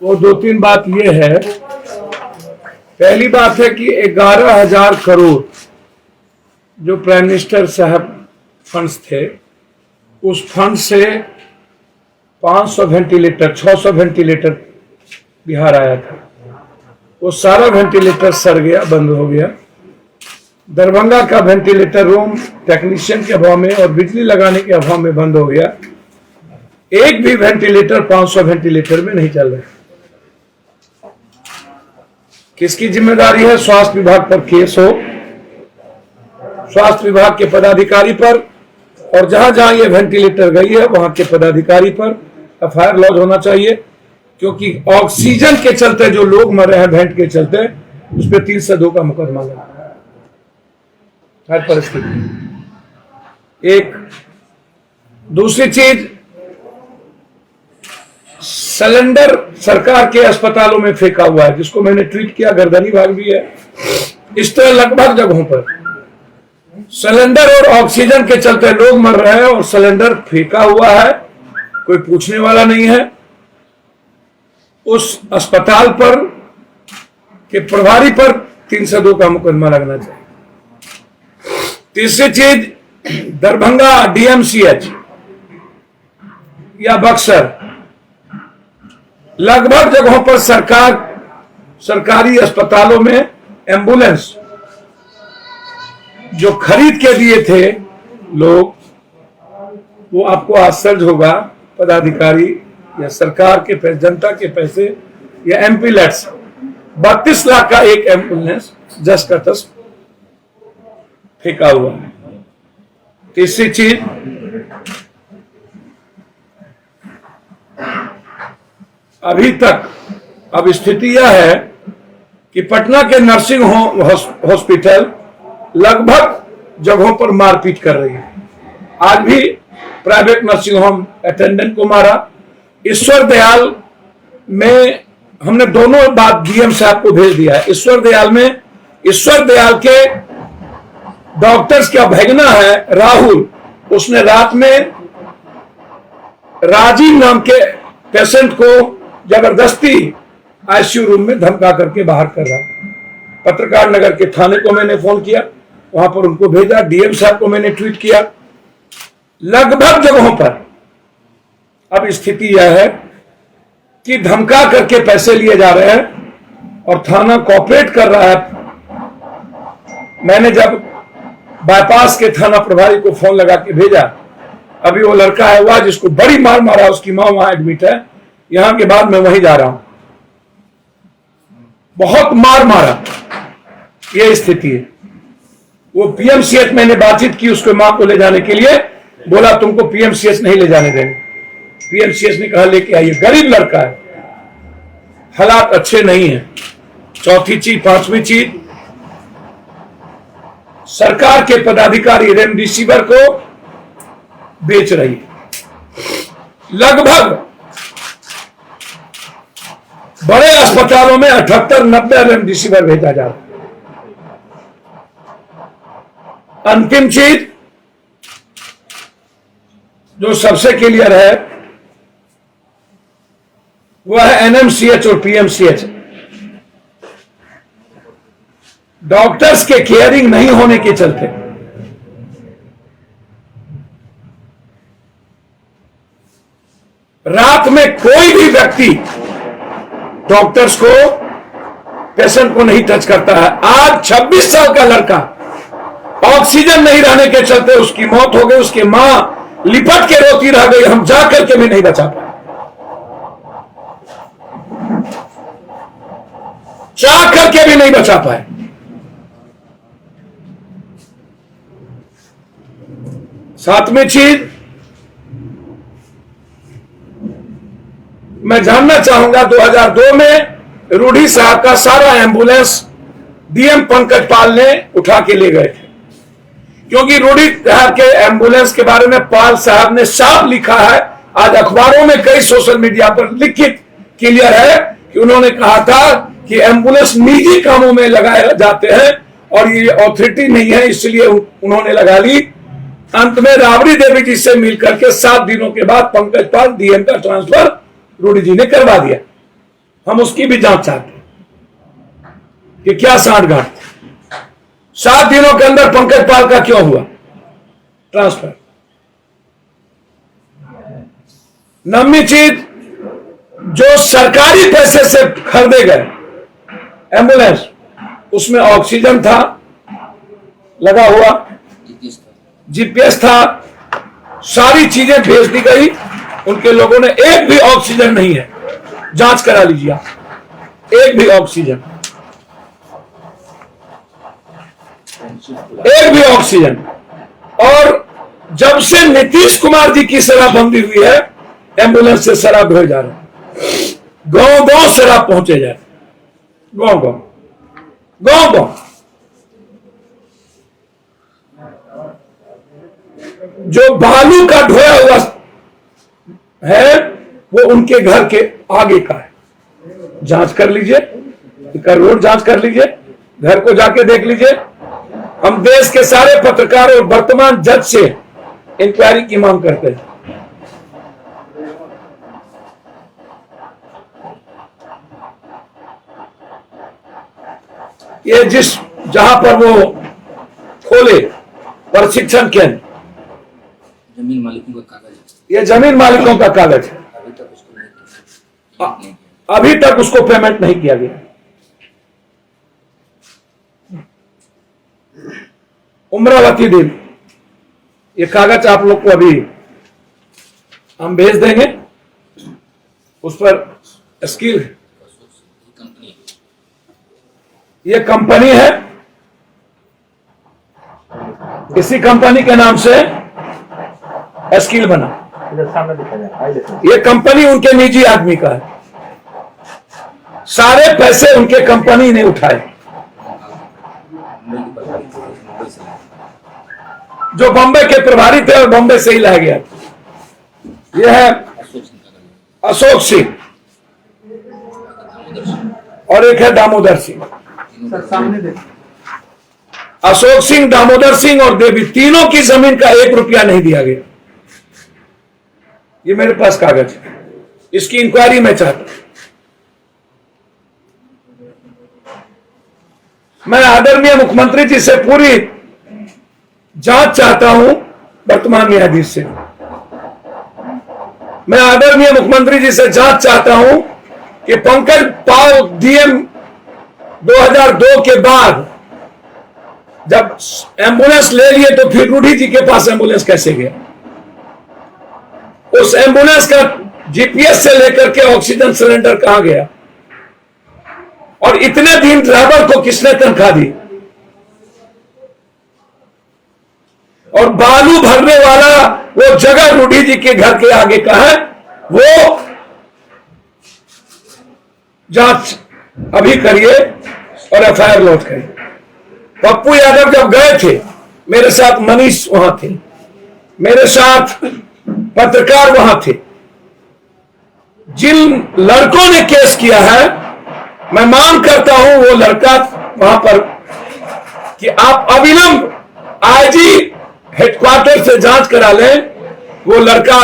वो दो तीन बात ये है। पहली बात है कि 11,000 करोड़ जो प्राइम मिनिस्टर साहब फंड्स थे, उस फंड से 500 वेंटिलेटर 600 वेंटिलेटर बिहार आया था। वो सारा वेंटिलेटर सड़ गया, बंद हो गया। दरभंगा का वेंटिलेटर रूम टेक्नीशियन के अभाव में और बिजली लगाने के अभाव में बंद हो गया। एक भी वेंटिलेटर 500 वेंटिलेटर में नहीं चल रहा। किसकी जिम्मेदारी है? स्वास्थ्य विभाग पर केस हो, स्वास्थ्य विभाग के पदाधिकारी पर, और जहां जहां ये वेंटिलेटर गई है वहां के पदाधिकारी पर एफआईआर लॉन्च होना चाहिए। क्योंकि ऑक्सीजन के चलते जो लोग मर रहे हैं वेंट के चलते, उस पर 302 का मुकदमा लगा। हर परिस्थिति। एक दूसरी चीज, सिलेंडर सरकार के अस्पतालों में फेंका हुआ है, जिसको मैंने ट्वीट किया, गर्दनी भाग भी है। इस तरह लगभग जगहों पर सिलेंडर और ऑक्सीजन के चलते लोग मर रहे हैं और सिलेंडर फेंका हुआ है, कोई पूछने वाला नहीं है। उस अस्पताल पर के प्रभारी पर 302 का मुकदमा लगना चाहिए। तीसरी चीज, दरभंगा डीएमसीएच या बक्सर, लगभग जगहों पर सरकारी अस्पतालों में एम्बुलेंस जो खरीद के दिए थे लोग, वो आपको आश्चर्य होगा, पदाधिकारी या सरकार के पैसे, जनता के पैसे या एमपी लैट्स 32 लाख का एक एम्बुलेंस जस का तस फेंका हुआ है। तीसरी चीज, अभी तक अब स्थिति यह है कि पटना के नर्सिंग होम हॉस्पिटल लगभग जगहों पर मारपीट कर रही है। आज भी प्राइवेट नर्सिंग होम अटेंडेंट को मारा। ईश्वर दयाल में हमने दोनों बात डीएम साहब को भेज दिया है। ईश्वर दयाल के डॉक्टर्स का भगना है राहुल, उसने रात में राजीव नाम के पेशेंट को जबरदस्ती आईसीयू रूम में धमका करके बाहर कर रहा। पत्रकार नगर के थाने को मैंने फोन किया, वहां पर उनको भेजा। डीएम साहब को मैंने ट्वीट किया। लगभग जगहों पर अब स्थिति यह है कि धमका करके पैसे लिए जा रहे हैं और थाना कोऑपरेट कर रहा है। मैंने जब बाईपास के थाना प्रभारी को फोन लगा के भेजा, अभी वो लड़का है हुआ जिसको बड़ी मार मारा, उसकी मां वहां एडमिट है। यहां के बाद मैं वहीं जा रहा हूं। बहुत मार मारा, ये स्थिति है। वो पीएमसीएच, मैंने बातचीत की उसके मां को ले जाने के लिए, बोला तुमको पीएमसीएच नहीं ले जाने देंगे। पीएमसीएच ने कहा लेके आइए। गरीब लड़का है, हालात अच्छे नहीं है। चौथी चीज, पांचवी चीज, सरकार के पदाधिकारी रेमडेसिविर को बेच रही है। लगभग बड़े अस्पतालों में 78-90 रेमडेसिविर भेजा जा रहा है। अंतिम चीज जो सबसे क्लियर है वह है एनएमसीएच और पीएमसीएच। डॉक्टर्स के केयरिंग नहीं होने के चलते रात में कोई भी व्यक्ति डॉक्टर्स को, पेशेंट को नहीं टच करता है। आज 26 साल का लड़का ऑक्सीजन नहीं रहने के चलते उसकी मौत हो गई। उसकी मां लिपट के रोती रह गई, हम जा करके भी नहीं बचा पाए। चाह करके भी नहीं बचा पाए। सातवीं चीज, मैं जानना चाहूंगा 2002 में रूढ़ी साहब का सारा एम्बुलेंस डीएम पंकज पाल ने उठा के ले गए थे। क्योंकि रूढ़ी साहब के एम्बुलेंस के बारे में पाल साहब ने साफ लिखा है, आज अखबारों में कई सोशल मीडिया पर लिखित क्लियर है कि उन्होंने कहा था कि एम्बुलेंस निजी कामों में लगाए जाते हैं और ये अथॉरिटी नहीं है, इसलिए उन्होंने लगा ली। अंत में राबड़ी देवी जी से मिलकर के 7 दिनों के बाद पंकज पाल डीएम का ट्रांसफर रूडी जी ने करवा दिया। हम उसकी भी जांच चाहते हैं कि क्या सांठगांठ थी। 7 दिनों के अंदर पंकज पाल का क्यों हुआ ट्रांसफर। नवमी चीज, जो सरकारी पैसे से खरीदे गए एम्बुलेंस, उसमें ऑक्सीजन था लगा हुआ, जीपीएस था, सारी चीजें भेज दी गई। उनके लोगों ने, एक भी ऑक्सीजन नहीं है, जांच करा लीजिए आप, एक भी ऑक्सीजन, एक भी ऑक्सीजन। और जब से नीतीश कुमार जी की शराबबंदी हुई है, एम्बुलेंस से शराब भेज जा रहे हैं, गांव गांव शराब पहुंचे जा रहे, गांव गांव गांव गांव। जो बालू का ढोया हुआ है वो उनके घर के आगे का है, जांच कर लीजिए, रोड जांच कर लीजिए, घर को जाके देख लीजिए। हम देश के सारे पत्रकार और वर्तमान जज से इंक्वायरी की मांग करते हैं। ये जहां पर वो खोले प्रशिक्षण केंद्र, जमीन मालिकों का कागज है, ये जमीन मालिकों का कागज है, अभी तक उसको पेमेंट नहीं किया गया। उम्रावती दिन, ये कागज आप लोग को अभी हम भेज देंगे, उस पर स्कील, ये कंपनी है, इसी कंपनी के नाम से स्कील बना। ये कंपनी उनके निजी आदमी का है, सारे पैसे उनके कंपनी ने उठाए। जो बॉम्बे के प्रभारी थे और बॉम्बे से ही लाया गया। यह है अशोक सिंह और एक है दामोदर सिंह। अशोक सिंह, दामोदर सिंह और देवी, तीनों की जमीन का 1 रुपया नहीं दिया गया। ये मेरे पास कागज है, इसकी इंक्वायरी मैं चाहता हूं। मैं आदरणीय मुख्यमंत्री जी से पूरी जांच चाहता हूं, वर्तमान न्यायाधीश से। मैं आदरणीय मुख्यमंत्री जी से जांच चाहता हूं कि पंकज पाल डीएम 2002 के बाद जब एम्बुलेंस ले लिए तो फिर रूढ़ी जी के पास एम्बुलेंस कैसे गया? उस एम्बुलेंस का जीपीएस से लेकर के ऑक्सीजन सिलेंडर कहां गया? और इतने दिन ड्राइवर को किसने तनख्वाह दी? और बालू भरने वाला वो जगह रूढ़ी जी के घर के आगे का है, वो जांच अभी करिए और एफआईआर लॉन्च करिए। पप्पू यादव जब गए थे, मेरे साथ मनीष वहां थे, मेरे साथ पत्रकार वहां थे। जिन लड़कों ने केस किया है, मैं मांग करता हूं वो लड़का वहां पर कि आप अविलंब आईजी हेडक्वार्टर से जांच करा लें। वो लड़का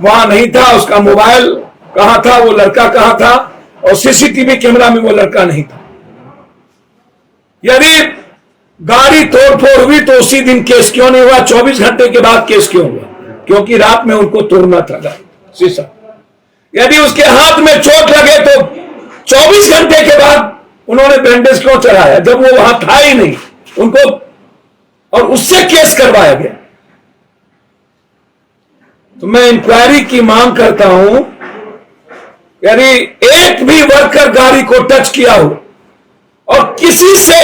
वहां नहीं था, उसका मोबाइल कहां था, वो लड़का कहां था, और सीसीटीवी कैमरा में वो लड़का नहीं था। यदि गाड़ी तोड़फोड़ हुई तो उसी दिन केस क्यों नहीं हुआ? 24 घंटे के बाद केस क्यों हुआ? क्योंकि रात में उनको तोड़ना था गाड़ी शीशा। यदि उसके हाथ में चोट लगे तो 24 घंटे के बाद उन्होंने बैंडेज क्यों चढ़ाया, जब वो वहां था ही नहीं उनको, और उससे केस करवाया गया? तो मैं इंक्वायरी की मांग करता हूं। यदि एक भी वर्कर गाड़ी को टच किया हो और किसी से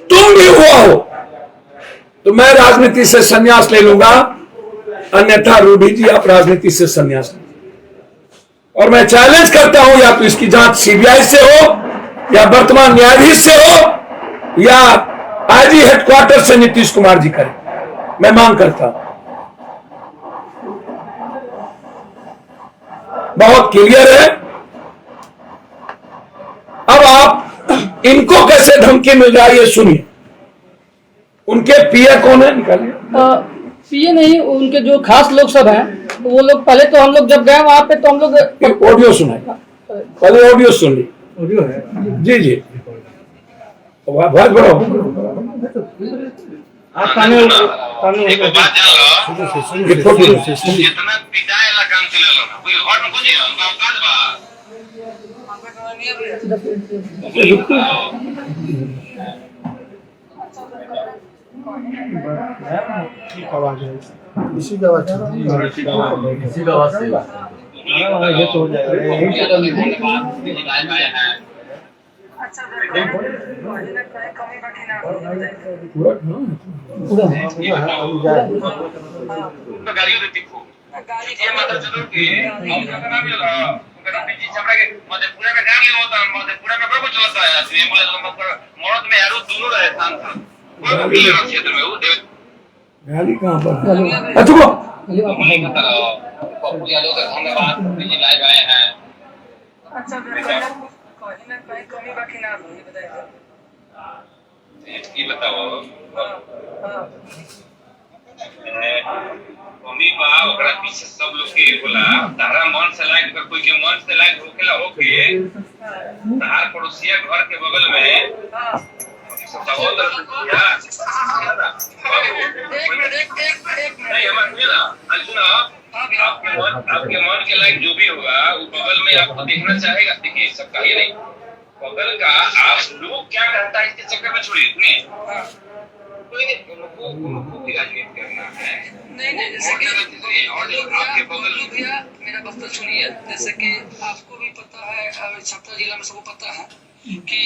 तुम भी हुआ हो तो मैं राजनीति से संन्यास ले लूंगा, अन्यथा रूढ़ी जी आप राजनीति से संन्यास लें। और मैं चैलेंज करता हूं, या तो इसकी जांच सीबीआई से हो, या वर्तमान न्यायाधीश से हो, या आईजी हेडक्वार्टर से नीतीश कुमार जी करें। मैं मांग करता हूं। बहुत क्लियर है। अब आप इनको कैसे धमकी मिल रहा है ये सुनिए। उनके पीए कौन है, निकालिए। पीए नहीं, उनके जो खास लोग सब हैं, तो वो लोग पहले तो हम लोग जब गए वहां पे तो हम लोग ऑडियो सुनाए। पहले ऑडियो सुन ली। ऑडियो है। जी जी बहुत बड़ा आप काने एक बात जान लो ये फोटो जितना पिटाए ला काम चलेलो ना कोई हट में कुछ उनका औकात बा आवाज है इसी का आवाज इसी का आवाज है। ये तो हो जाएगा पूरा तो गाड़ियों देती को ये मतलब चलो कि हम का नाम मिला उनका पीछे छपड़ा के मधेपुरा में गाड़ी होता मधेपुरा में बड़ा कुछ चलता है एम्बुलेंस मौत में यार दोनों रहे स्थान पर कोई भी क्षेत्र में वो गाली कहाँ पर चुप मुझे पता है पप्पू यादव का धन्यवाद जी लाइव आए हैं अच्छा कहीं ना कहीं कमी बाकी ना हो ये बताइए ये बताओ मम्मी बा ओकरा पीछे सब लोग के होला तारा मन से लाइक कर कोई के मन से लाइक होकेला होके तार पड़ोसिया घर के बगल में सब सहोदर या एक नहीं हमार मेरा सुनो आपके मन के लाइक जो भी होगा वो बगल में आपको देखना चाहेगा। देखिए सब कहिए नहीं बगल का आप लोग क्या कहता है इसके चक्कर में छोड़िए कोई नहीं उनको भी राजनीति करना है नहीं जैसे कि और जो आपके बगल भैया मेरा बात तो सुनिए जैसे कि आपको भी पता है छपरा जिला में सबको पता है कि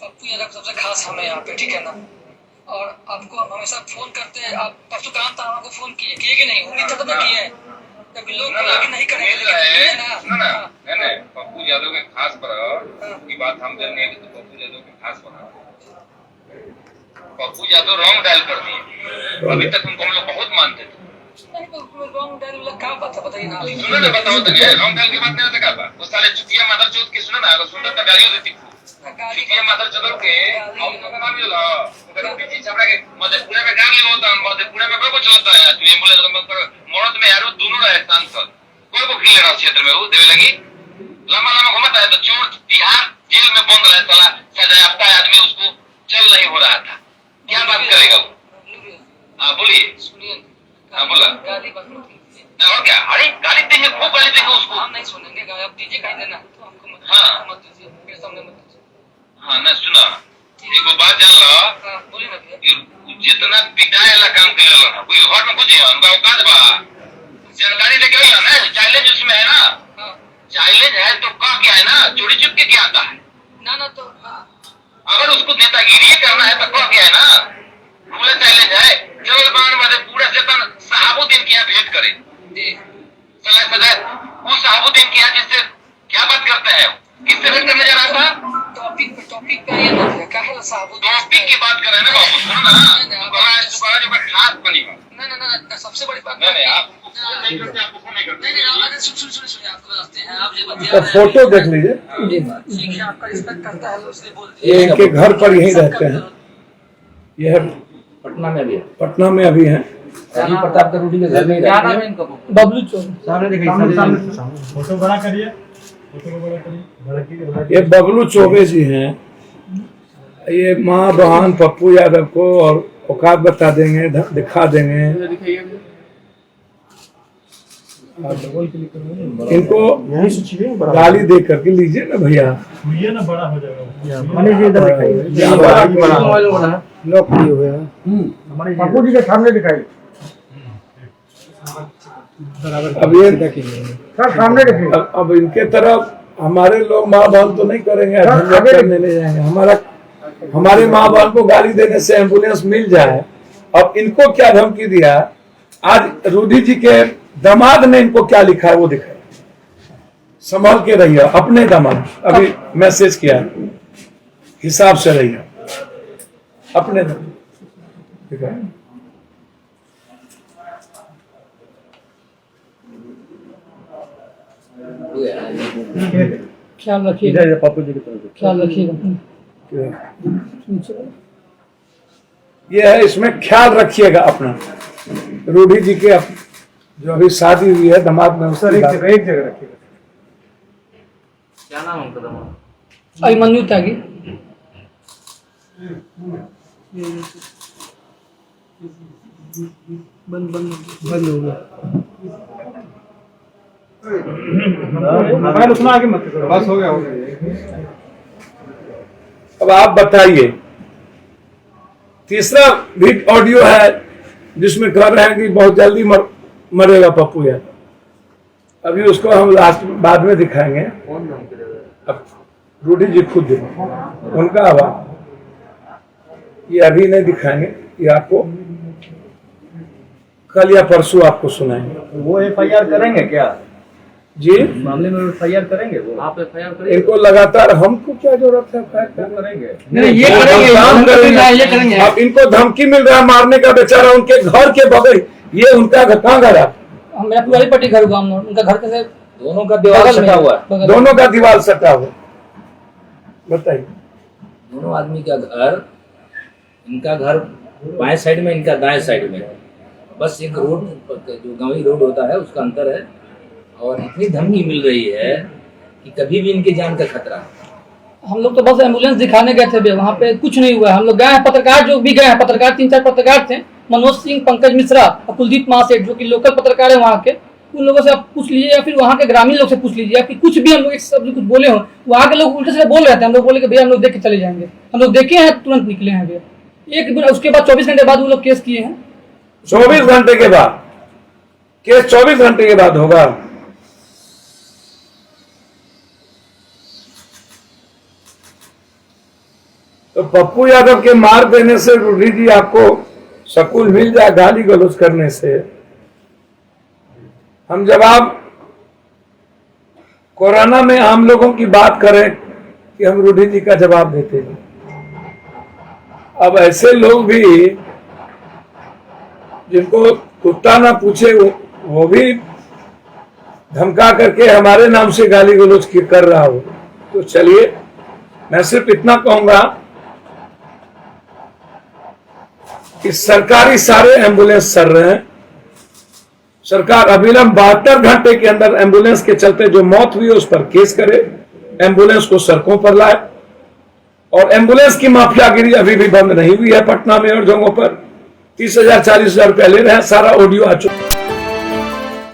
पप्पू यादव सबसे खास हमें यहाँ पे ठीक है ना और आपको हम हमेशा फोन करते हैं आप परसों काम था आपको फोन किए कि नहीं उम्मीद तो किए कभी लोग नहीं करेंगे नहीं पप्पू यादव के खास पर की बात हम जानने हैं तो पप्पू यादव के खास पर पप्पू यादव रॉन्ग डायल कर दिए अभी तक उनको हम लोग बहुत मानते थे रॉन्ग डायल वाला क्या बात है बताइए ना सुनो ना बताओ तो रॉन्ग डायल की बात नहीं होता क्या वो साले चुतिया मादर चौथ की सुनो ना अगर सुंदर तो गाड़ियों देती चुतिया मादर चौथ के हम लोग का नाम मिला उनका पीछे छपड़ा के मधेपुरा में गाड़ी होता मधेपुरा में कोई चलता है तू एम्बुलेंस मौत में यार दोनों रहे सांसद कोई को खेल रहा क्षेत्र में वो देवे लगी लंबा घुमाता है तो चोर तिहाड़ जेल में बंद रहे साला सजायाफ्ता आदमी उसको चल नहीं हो रहा था क्या बात करेगा वो हाँ बोलिए सुनिए हाँ बोला गाली बंद मत कीजिए और क्या अरे गाली देंगे खूब गाली देंगे उसको हम नहीं सुनेंगे आप दीजिए कहीं देना तो हमको मत दीजिए मेरे सामने मत दीजिए हाँ ना सुना एगो बात जान लो बोलिए ना भैया जितना पिटाए वाला काम कर लो ना कोई घर में कुछ है उनका औकात बा जानकारी लेके आइए ना चैलेंज उसमें है ना चैलेंज है तो क्या क्या है ना चोरी चुप के क्या आता है ना तो अगर उसको नेतागिरी करना है तो क्या है ना पूरा चैलेंज है केवल बाण वाले पूरा जतन सहाबुद्दीन की भेंट करे सलाह वो सहाबुद्दीन की जिससे क्या बात करते हैं किससे भेंट करने जा रहा था टॉपिक पे आइए ना भैया क्या है साहबुद्दीन टॉपिक की बात कर रहे हैं ना बाबू सुनो ना तुम्हारा जो खास बनी ना सबसे बड़ी बात नहीं आप नहीं करते आपको फोन नहीं करते अरे सुनिए आपको बताते हैं आप जो इसका फोटो देख लीजिए ठीक है आपका रिस्पेक्ट करता है उसने बोल ये इनके घर पर यहीं रहते हैं यह पटना में भी है पटना में अभी हैं राजीव प्रताप का रूडी के घर में ही क्या रहते नाम हैं। है इनका बबलू चौक सामने दिखाई फोटो बड़ा करिए फोटो को बड़ा करिए बड़ा कीजिए ये बबलू चौबे जी हैं ये माँ बहन पप्पू यादव को और औकात बता देंगे दिखा देंगे इनको यहीं से छिए बड़ा गाली दे करके लीजिए ना भैया हुई ना बड़ा हो जाएगा मनीष जी इधर ये बड़ा मोबाइल बड़ा है लॉक किए हुए हैं पप्पू जी के सामने दिखाई अब ये सर सामने दिखाई अब इनके तरफ हमारे लोग माँ बहन तो नहीं करेंगे झंझट करने ले जाएंगे हमारे माँ बहन को गाली देने से एम्बुलेंस मिल जाए। अब इनको क्या धमकी दिया आज रूडी जी के दामाद ने इनको क्या लिखा है वो दिखाए संभाल के रहिए अपने दामाद अभी मैसेज किया हिसाब से रहिए अपने दिखाए ख्याल रखिएगा पप्पू जी की तरफ ख्याल रखिएगा ये है इसमें ख्याल रखिएगा अपना रूडी जी के जो अभी शादी हुई है दामाद में सर एक जगह रखिएगा क्या नाम है उनका दमा? अभिमन्यु त्यागी। बंद हो गया। मोबाइल उतना आगे मत करो, बस हो गया। अब आप बताइए। तीसरा भी ऑडियो है जिसमें कह रहे हैं कि बहुत जल्दी मरेगा पप्पू यादव। अभी उसको हम लास्ट बाद में दिखाएंगे। अब रूडी जी खुद उनका आवाज ये अभी नहीं दिखाएंगे, ये आपको कल या परसों आपको सुनाएंगे। वो एफआईआर करेंगे क्या जी? मामले में एफआईआर करेंगे वो? आप एफआईआर करेंगे? इनको लगातार हमको क्या जरूरत है FIR करेंगे। नहीं, ये करेंगे, काम करेंगे। ये करेंगे। अब इनको धमकी मिल रहा है मारने का, बेचारा उनके घर के बगल, ये उनका कहाँ घर है? मेरा पुरानी पट्टी घर गाँव में, उनका घर कैसे दोनों का दीवार सटा हुआ है। बगल में। दोनों का दीवार सटा हुआ। बताइए। दोनों आदमी का घर, इनका घर बाएं साइड में, इनका दाएं साइड में, बस एक रोड जो गांवी रोड होता है उसका अंतर है। और इतनी धमकी मिल रही है कि कभी भी इनकी जान का खतरा है। हम लोग तो बस एम्बुलेंस दिखाने गए थे, वहाँ पे कुछ नहीं हुआ। हम लोग गए हैं, पत्रकार जो भी गए हैं, पत्रकार 3-4 पत्रकार थे, मनोज सिंह, पंकज मिश्रा और कुलदीप महासेठ, जो कि लोकल पत्रकार है वहाँ के। उन लोगों से आप पूछ लीजिए या फिर वहाँ के ग्रामीण लोग से पूछ लीजिए कि कुछ भी हम लोग एक शब्द कुछ बोले हो, वहाँ के लोग उल्टे से बोल रहे थे। हम लोग बोले कि भैया हम लोग देख के चले जाएंगे, हम लोग देखे हैं, तुरंत निकले हैं भैया। एक दिन उसके बाद 24 घंटे बाद वो लोग केस किए हैं। 24 घंटे के बाद केस 24 घंटे के बाद होगा। तो पप्पू यादव के मार देने से रूडी जी आपको सकून मिल जाए गाली गलौज करने से। हम जब आप कोरोना में हम लोगों की बात करें कि हम रूडी जी का जवाब देते हैं। अब ऐसे लोग भी जिनको कुत्ता ना पूछे वो भी धमका करके हमारे नाम से गाली गलौज कर रहा हो। तो चलिए, मैं सिर्फ इतना कहूंगा कि सरकारी सारे एम्बुलेंस चल रहे हैं। सरकार अविलंब 72 घंटे के अंदर एम्बुलेंस के चलते जो मौत हुई उस पर केस करे, एम्बुलेंस को सड़कों पर लाए। और एम्बुलेंस की माफियागिरी अभी भी बंद नहीं हुई है। पटना में और जगहों पर 30,000 40,000 रुपया ले रहे हैं। सारा ऑडियो आ चुका है।